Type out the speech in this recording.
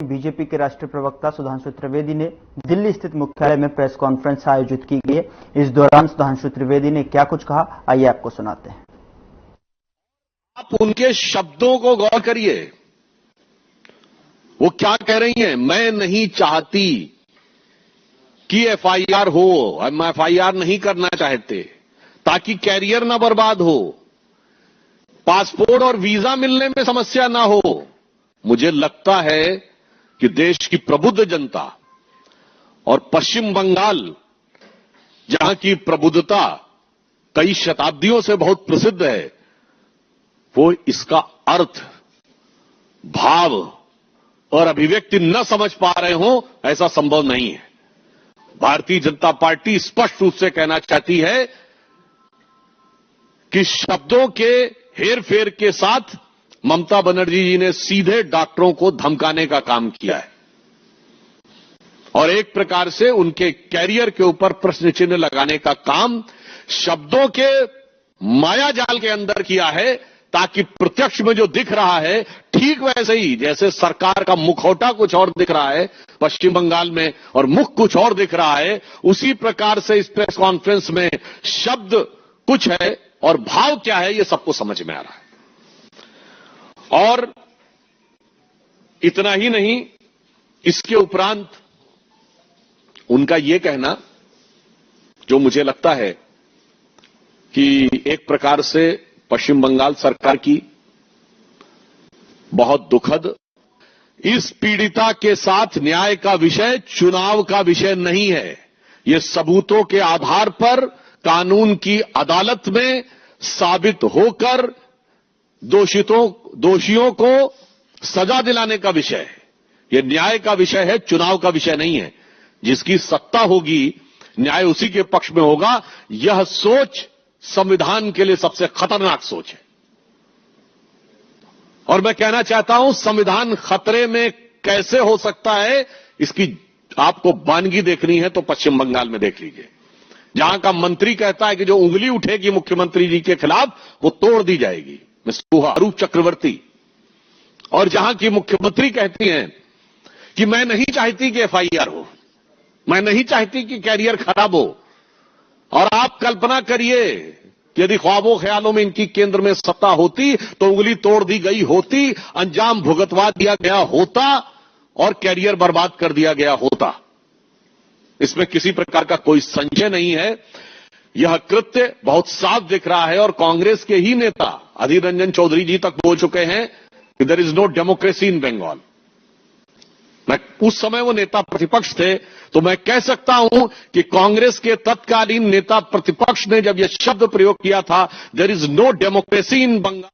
BJP के राष्ट्रीय प्रवक्ता सुधांशु त्रिवेदी ने दिल्ली स्थित मुख्यालय में प्रेस कॉन्फ्रेंस आयोजित की गई है। इस दौरान सुधांशु त्रिवेदी ने क्या कुछ कहा, आइए आपको सुनाते हैं। आप उनके शब्दों को गौर करिए। वो क्या कह रही हैं? मैं नहीं चाहती कि एफआईआर हो, हम एफआईआर नहीं करना चाहते ताकि कैरियर ना बर्बाद हो, पासपोर्ट और वीजा मिलने में समस्या ना हो। मुझे लगता है कि देश की प्रबुद्ध जनता और पश्चिम बंगाल, जहां की प्रबुद्धता कई शताब्दियों से बहुत प्रसिद्ध है, वो इसका अर्थ, भाव और अभिव्यक्ति न समझ पा रहे हो, ऐसा संभव नहीं है। भारतीय जनता पार्टी स्पष्ट रूप से कहना चाहती है कि शब्दों के हेरफेर के साथ ममता बनर्जी जी ने सीधे डॉक्टरों को धमकाने का काम किया है और एक प्रकार से उनके कैरियर के ऊपर प्रश्न चिन्ह लगाने का काम शब्दों के मायाजाल के अंदर किया है, ताकि प्रत्यक्ष में जो दिख रहा है ठीक वैसे ही जैसे सरकार का मुखौटा कुछ और दिख रहा है पश्चिम बंगाल में और मुख कुछ और दिख रहा है, उसी प्रकार से इस प्रेस कॉन्फ्रेंस में शब्द कुछ है और भाव क्या है ये सबको समझ में आ रहा है। और इतना ही नहीं, इसके उपरांत उनका यह कहना, जो मुझे लगता है कि एक प्रकार से पश्चिम बंगाल सरकार की बहुत दुखद, इस पीड़िता के साथ न्याय का विषय चुनाव का विषय नहीं है। यह सबूतों के आधार पर कानून की अदालत में साबित होकर दोषियों को सजा दिलाने का विषय है। यह न्याय का विषय है, चुनाव का विषय नहीं है। जिसकी सत्ता होगी, न्याय उसी के पक्ष में होगा। यह सोच संविधान के लिए सबसे खतरनाक सोच है और मैं कहना चाहता हूं, संविधान खतरे में कैसे हो सकता है, इसकी आपको वानगी देखनी है तो पश्चिम बंगाल में देख लीजिए, जहां का मंत्री कहता है कि जो उंगली उठेगी मुख्यमंत्री जी के खिलाफ वो तोड़ दी जाएगी, मिस्टर अरूप चक्रवर्ती। और जहां की मुख्यमंत्री कहती हैं कि मैं नहीं चाहती कि एफआईआर हो, मैं नहीं चाहती कि कैरियर खराब हो। और आप कल्पना करिए कि यदि ख्वाबों ख्यालों में इनकी केंद्र में सत्ता होती तो उंगली तोड़ दी गई होती, अंजाम भुगतवा दिया गया होता और कैरियर बर्बाद कर दिया गया होता। इसमें किसी प्रकार का कोई संशय नहीं है। यह कृत्य बहुत साफ दिख रहा है और कांग्रेस के ही नेता अधीर रंजन चौधरी जी तक बोल चुके हैं कि there is no democracy in Bengal. मैं उस समय वो नेता प्रतिपक्ष थे, तो मैं कह सकता हूं कि कांग्रेस के तत्कालीन नेता प्रतिपक्ष ने जब यह शब्द प्रयोग किया था, there is no democracy in Bengal,